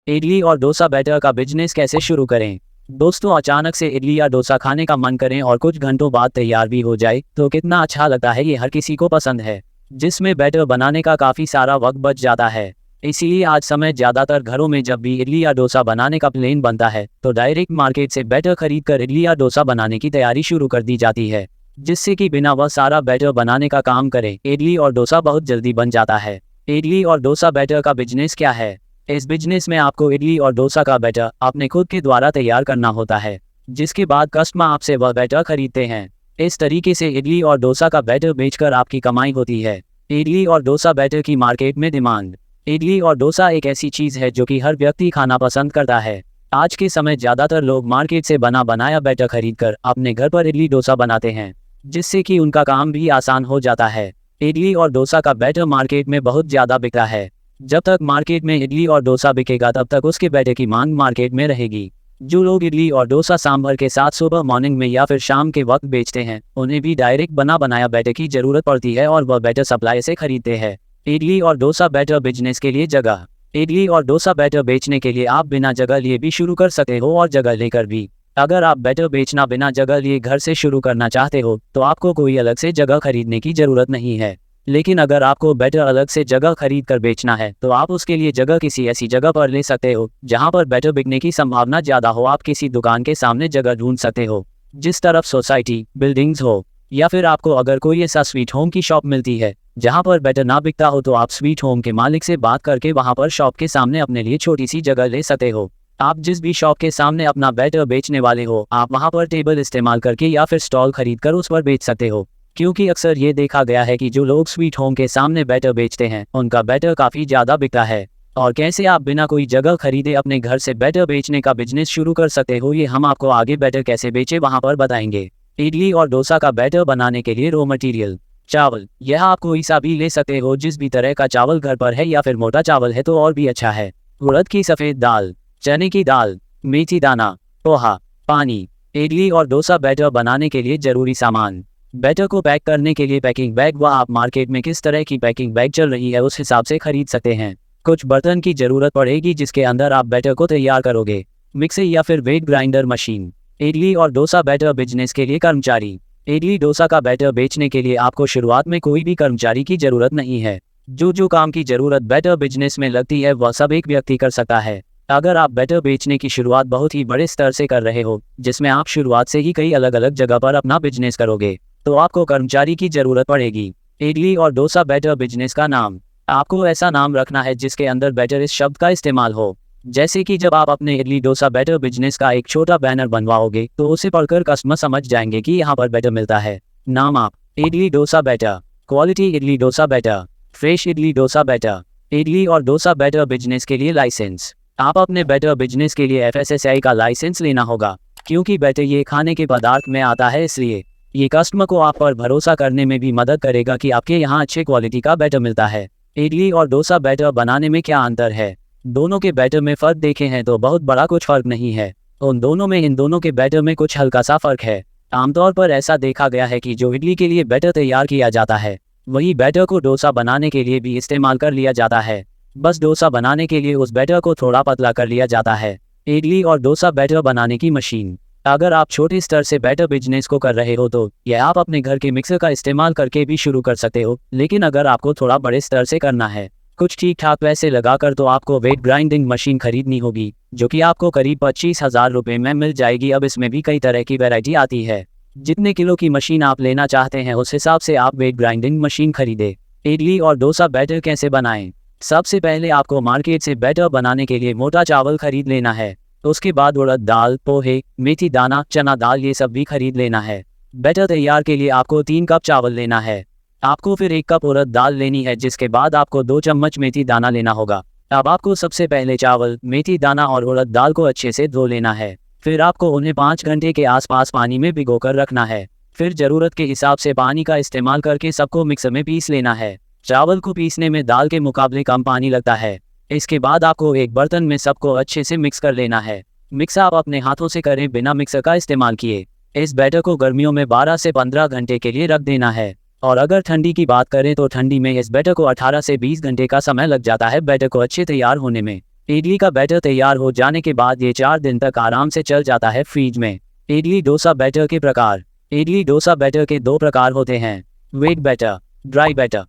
इडली और डोसा बैटर का बिजनेस कैसे शुरू करें। दोस्तों, अचानक से इडली या डोसा खाने का मन करें और कुछ घंटों बाद तैयार भी हो जाए तो कितना अच्छा लगता है। ये हर किसी को पसंद है, जिसमें बैटर बनाने का काफ़ी सारा वक्त बच जाता है। इसीलिए आज समय ज़्यादातर घरों में जब भी इडली या डोसा बनाने का प्लान बनता है तो डायरेक्ट मार्केट से बैटर खरीद कर इडली या डोसा बनाने की तैयारी शुरू कर दी जाती है, जिससे कि बिना वह सारा बैटर बनाने का काम करे इडली और डोसा बहुत जल्दी बन जाता है। इडली और डोसा बैटर का बिजनेस क्या है। इस बिजनेस में आपको इडली और डोसा का बैटर अपने खुद के द्वारा तैयार करना होता है, जिसके बाद कस्टमर आपसे वह बैटर खरीदते हैं। इस तरीके से इडली और डोसा का बैटर बेचकर आपकी कमाई होती है। इडली और डोसा बैटर की मार्केट में डिमांड। इडली और डोसा एक ऐसी चीज़ है जो कि हर व्यक्ति खाना पसंद करता है। आज के समय ज़्यादातर लोग मार्केट से बना बनाया बैटर खरीदकर अपने घर पर इडली डोसा बनाते हैं, जिससे कि उनका काम भी आसान हो जाता है। इडली और डोसा का बैटर मार्केट में बहुत ज़्यादा बिकता है। जब तक मार्केट में इडली और डोसा बिकेगा तब तक उसके बैटर की मांग मार्केट में रहेगी। जो लोग इडली और डोसा सांभर के साथ सुबह मॉर्निंग में या फिर शाम के वक्त बेचते हैं, उन्हें भी डायरेक्ट बना बनाया बैटर की ज़रूरत पड़ती है और वह बैटर सप्लाई से खरीदते हैं। इडली और डोसा बैटर बिजनेस के लिए जगह। इडली और डोसा बैटर बेचने के लिए आप बिना जगह लिए भी शुरू कर सकते हो और जगह लेकर भी। अगर आप बैटर बेचना बिना जगह लिए घर से शुरू करना चाहते हो तो आपको कोई अलग से जगह खरीदने की ज़रूरत नहीं है। लेकिन अगर आपको बैटर अलग से जगह खरीद कर बेचना है तो आप उसके लिए जगह किसी ऐसी जगह पर ले सकते हो जहां पर बैटर बिकने की संभावना ज़्यादा हो। आप किसी दुकान के सामने जगह ढूंढ सकते हो जिस तरफ सोसाइटी बिल्डिंग्स हो, या फिर आपको अगर कोई ऐसा स्वीट होम की शॉप मिलती है जहां पर बैटर ना बिकता हो तो आप स्वीट होम के मालिक से बात करके वहां पर शॉप के सामने अपने लिए छोटी सी जगह ले सकते हो। आप जिस भी शॉप के सामने अपना बैटर बेचने वाले हो, आप वहां पर टेबल इस्तेमाल करके या फिर स्टॉल खरीद कर उस पर बेच सकते हो, क्योंकि अक्सर ये देखा गया है कि जो लोग स्वीट होम के सामने बैटर बेचते हैं उनका बैटर काफ़ी ज़्यादा बिकता है। और कैसे आप बिना कोई जगह खरीदे अपने घर से बैटर बेचने का बिजनेस शुरू कर सकते हो, ये हम आपको आगे बैटर कैसे बेचे वहाँ पर बताएंगे। इडली और डोसा का बैटर बनाने के लिए रॉ मटेरियल। चावल। यह आप कोई सा भी ले सकते हो, जिस भी तरह का चावल घर पर है, या फिर मोटा चावल है तो और भी अच्छा है। उड़द की सफ़ेद दाल, चने की दाल, मेथी दाना, पोहा, पानी। इडली और डोसा बैटर बनाने के लिए ज़रूरी सामान। बैटर को पैक करने के लिए पैकिंग बैग। वह आप मार्केट में किस तरह की पैकिंग बैग चल रही है उस हिसाब से खरीद सकते हैं। कुछ बर्तन की ज़रूरत पड़ेगी जिसके अंदर आप बैटर को तैयार करोगे। मिक्सर या फिर वेट ग्राइंडर मशीन। इडली और डोसा बैटर बिजनेस के लिए कर्मचारी। इडली डोसा का बैटर बेचने के लिए आपको शुरुआत में कोई भी कर्मचारी की ज़रूरत नहीं है। जो काम की ज़रूरत बैटर बिजनेस में लगती है वह सब एक व्यक्ति कर सकता है। अगर आप बैटर बेचने की शुरुआत बहुत ही बड़े स्तर से कर रहे हो, जिसमें आप शुरुआत से ही कई अलग अलग जगह पर अपना बिजनेस करोगे, तो आपको कर्मचारी की ज़रूरत पड़ेगी। इडली और डोसा बैटर बिजनेस का नाम। आपको ऐसा नाम रखना है जिसके अंदर बैटर इस शब्द का इस्तेमाल हो। जैसे कि जब आप अपने इडली डोसा बैटर बिजनेस का एक छोटा बैनर बनवाओगे तो उसे पढ़कर कस्टमर समझ जाएंगे कि यहाँ पर बैटर मिलता है। नाम आप। Idli dosa batter. Quality idli dosa batter. Fresh idli dosa batter. Idli और डोसा बैटर बिजनेस के लिए लाइसेंस। आप अपने बैटर बिजनेस के लिए FSSAI का लाइसेंस लेना होगा, क्योंकि बैटर ये खाने के पदार्थ में आता है, इसलिए ये कस्टमर को आप पर भरोसा करने में भी मदद करेगा कि आपके यहाँ अच्छे क्वालिटी का बैटर मिलता है। इडली और डोसा बैटर बनाने में क्या अंतर है। दोनों के बैटर में फ़र्क देखें हैं तो बहुत बड़ा कुछ फ़र्क नहीं है। उन दोनों में इन दोनों के बैटर में कुछ हल्का सा फ़र्क है। आमतौर पर ऐसा देखा गया है कि जो इडली के लिए बैटर तैयार किया जाता है वही बैटर को डोसा बनाने के लिए भी इस्तेमाल कर लिया जाता है। बस डोसा बनाने के लिए उस बैटर को थोड़ा पतला कर लिया जाता है। इडली और डोसा बैटर बनाने की मशीन। अगर आप छोटे स्तर से बैटर बिजनेस को कर रहे हो तो यह आप अपने घर के मिक्सर का इस्तेमाल करके भी शुरू कर सकते हो, लेकिन अगर आपको थोड़ा बड़े स्तर से करना है, कुछ ठीक ठाक पैसे लगाकर, तो आपको वेट ग्राइंडिंग मशीन खरीदनी होगी, जो कि आपको करीब 25,000 रुपये में मिल जाएगी। अब इसमें भी कई तरह की वैरायटी आती है। जितने किलो की मशीन आप लेना चाहते हैं उस हिसाब से आप वेट ग्राइंडिंग मशीन खरीदें। इडली और डोसा बैटर कैसे बनाएं। सबसे पहले आपको मार्केट से बैटर बनाने के लिए मोटा चावल खरीद लेना है। उसके बाद उड़द दाल, पोहे, मेथी दाना, चना दाल, ये सब भी खरीद लेना है। बैटर तैयार के लिए आपको 3 कप चावल लेना है। आपको फिर 1 कप उड़द दाल लेनी है, जिसके बाद आपको 2 चम्मच मेथी दाना लेना होगा। अब आपको सबसे पहले चावल, मेथी दाना और उड़द दाल को अच्छे से धो लेना है। फिर आपको उन्हें 5 घंटे के आसपास पानी में भिगोकर रखना है। फिर ज़रूरत के हिसाब से पानी का इस्तेमाल करके सबको मिक्सर में पीस लेना है। चावल को पीसने में दाल के मुकाबले कम पानी लगता है। इसके बाद आपको एक बर्तन में सबको अच्छे से मिक्स कर लेना है। मिक्स आप अपने हाथों से करें, बिना मिक्सर का इस्तेमाल किए। इस बैटर को गर्मियों में 12 से 15 घंटे के लिए रख देना है। और अगर ठंडी की बात करें तो ठंडी में इस बैटर को 18 से 20 घंटे का समय लग जाता है बैटर को अच्छे तैयार होने में। इडली का बैटर तैयार हो जाने के बाद ये 4 दिन तक आराम से चल जाता है फ्रिज में। इडली डोसा बैटर के प्रकार। इडली डोसा बैटर के 2 प्रकार होते हैं, wet batter, dry batter.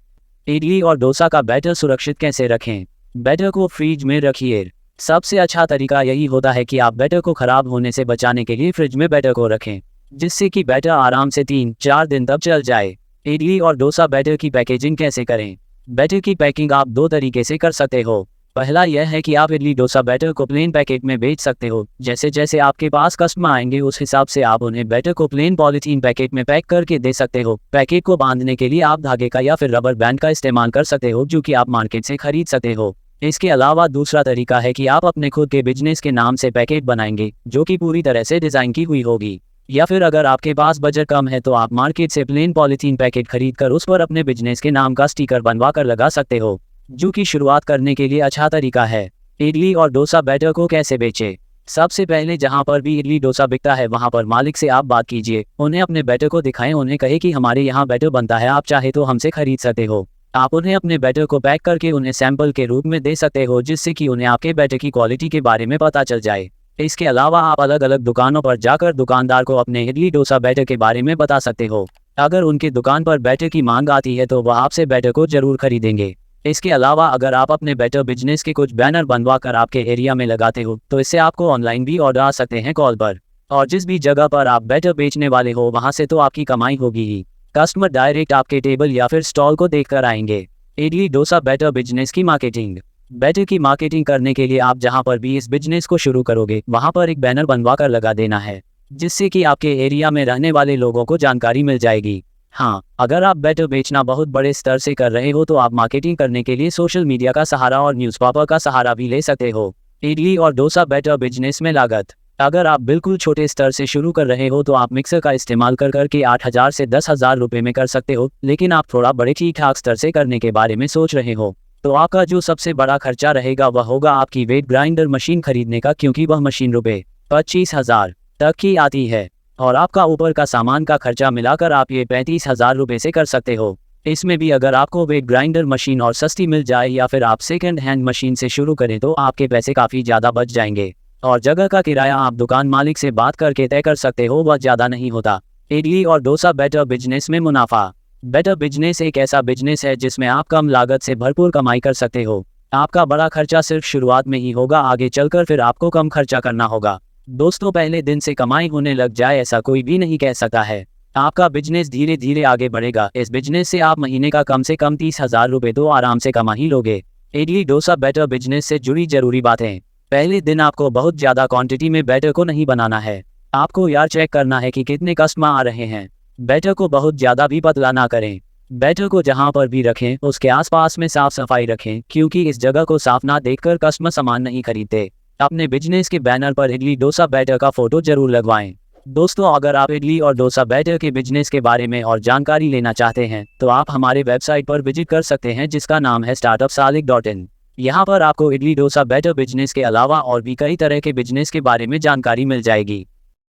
Idli और डोसा का बैटर सुरक्षित कैसे रखें? बैटर को फ्रिज में रखिए। सबसे अच्छा तरीका यही होता है कि आप बैटर को खराब होने से बचाने के लिए फ्रिज में बैटर को रखें, जिससे कि बैटर आराम से 3-4 दिन तक चल जाए। इडली और डोसा बैटर की पैकेजिंग कैसे करें? बैटर की पैकिंग आप 2 तरीके से कर सकते हो। पहला यह है कि आप इडली डोसा बैटर को प्लेन पैकेट में बेच सकते हो। जैसे जैसे आपके पास कस्टमर आएंगे उस हिसाब से आप उन्हें बैटर को प्लेन पॉलीथीन पैकेट में पैक करके दे सकते हो। पैकेट को बांधने के लिए आप धागे का या फिर रबर बैंड का इस्तेमाल कर सकते हो, जो कि आप मार्केट से खरीद सकते हो। इसके अलावा दूसरा तरीका है कि आप अपने खुद के बिजनेस के नाम से पैकेट बनाएंगे, जो कि पूरी तरह से डिजाइन की हुई होगी। या फिर अगर आपके पास बजट कम है तो आप मार्केट से प्लेन पॉलीथीन पैकेट खरीद कर उस पर अपने बिजनेस के नाम का स्टिकर बनवा कर लगा सकते हो, जो कि शुरुआत करने के लिए अच्छा तरीका है। इडली और डोसा बैटर को कैसे बेचें? सबसे पहले जहां पर भी इडली डोसा बिकता है वहां पर मालिक से आप बात कीजिए, उन्हें अपने बैटर को दिखाएं, उन्हें कहे कि हमारे यहाँ बैटर बनता है, आप चाहे तो हमसे खरीद सकते हो। आप उन्हें अपने बैटर को पैक करके उन्हें सैंपल के रूप में दे सकते हो, जिससे कि उन्हें आपके बैटर की क्वालिटी के बारे में पता चल जाए। इसके अलावा आप अलग अलग दुकानों पर जाकर दुकानदार को अपने इडली डोसा बैटर के बारे में बता सकते हो। अगर उनकी दुकान पर बैटर की मांग आती है तो वह आपसे बैटर को जरूर खरीदेंगे। इसके अलावा अगर आप अपने बैटर बिजनेस के कुछ बैनर बनवा कर आपके एरिया में लगाते हो तो इससे आपको ऑनलाइन भी ऑर्डर आ सकते हैं कॉल पर। और जिस भी जगह पर आप बैटर बेचने वाले हो वहां से तो आपकी कमाई होगी ही। कस्टमर डायरेक्ट आपके टेबल या फिर स्टॉल को देखकर आएंगे। इडली डोसा बैटर बिजनेस की मार्केटिंग। बैटर की मार्केटिंग करने के लिए आप जहां पर भी इस बिजनेस को शुरू करोगे वहां पर एक बैनर बनवा कर लगा देना है, जिससे कि आपके एरिया में रहने वाले लोगों को जानकारी मिल जाएगी। हाँ, अगर आप बैटर बेचना बहुत बड़े स्तर से कर रहे हो तो आप मार्केटिंग करने के लिए सोशल मीडिया का सहारा और न्यूज़पेपर का सहारा भी ले सकते हो। इडली और डोसा बैटर बिजनेस में लागत। अगर आप बिल्कुल छोटे स्तर से शुरू कर रहे हो तो आप मिक्सर का इस्तेमाल कर करके 8,000 से 10,000 रुपये में कर सकते हो। लेकिन आप थोड़ा बड़े ठीक ठाक स्तर से करने के बारे में सोच रहे हो तो आपका जो सबसे बड़ा खर्चा रहेगा वह होगा आपकी वेट ग्राइंडर मशीन खरीदने का, क्योंकि वह मशीन रुपये 25,000 तक की आती है और आपका ऊपर का सामान का खर्चा मिलाकर आप ये 35,000 रुपये से कर सकते हो। इसमें भी अगर आपको वेट ग्राइंडर मशीन और सस्ती मिल जाए या फिर आप सेकंड हैंड मशीन से शुरू करें तो आपके पैसे काफ़ी ज़्यादा बच जाएंगे। और जगह का किराया आप दुकान मालिक से बात करके तय कर सकते हो, वह ज़्यादा नहीं होता। इडली और डोसा बैटर बिजनेस में मुनाफा। बैटर बिजनेस एक ऐसा बिजनेस है जिसमें आप कम लागत से भरपूर कमाई कर सकते हो। आपका बड़ा खर्चा सिर्फ शुरुआत में ही होगा, आगे चलकर फिर आपको कम खर्चा करना होगा। दोस्तों, पहले दिन से कमाई होने लग जाए ऐसा कोई भी नहीं कह सकता है। आपका बिजनेस धीरे धीरे आगे बढ़ेगा। इस बिजनेस से आप महीने का कम से कम 30,000 रुपये तो आराम से कमा ही लोगे। इडली डोसा बैटर बिजनेस से जुड़ी जरूरी बातें। पहले दिन आपको बहुत ज़्यादा क्वांटिटी में बैटर को नहीं बनाना है। आपको यार चेक करना है कि कितने कस्टमर आ रहे हैं। बैटर को बहुत ज़्यादा भी पतला ना करें। बैटर को जहां पर भी रखें उसके आसपास में साफ सफाई रखें, क्योंकि इस जगह को साफ ना देखकर कस्टमर सामान नहीं खरीदते। अपने बिजनेस के बैनर पर इडली डोसा बैटर का फोटो जरूर लगवाएं। दोस्तों, अगर आप इडली और डोसा बैटर के बिजनेस के बारे में और जानकारी लेना चाहते हैं तो आप हमारे वेबसाइट पर विजिट कर सकते हैं, जिसका नाम है startupsalik.in। यहाँ पर आपको इडली डोसा बैटर बिजनेस के अलावा और भी कई तरह के बिजनेस के बारे में जानकारी मिल जाएगी।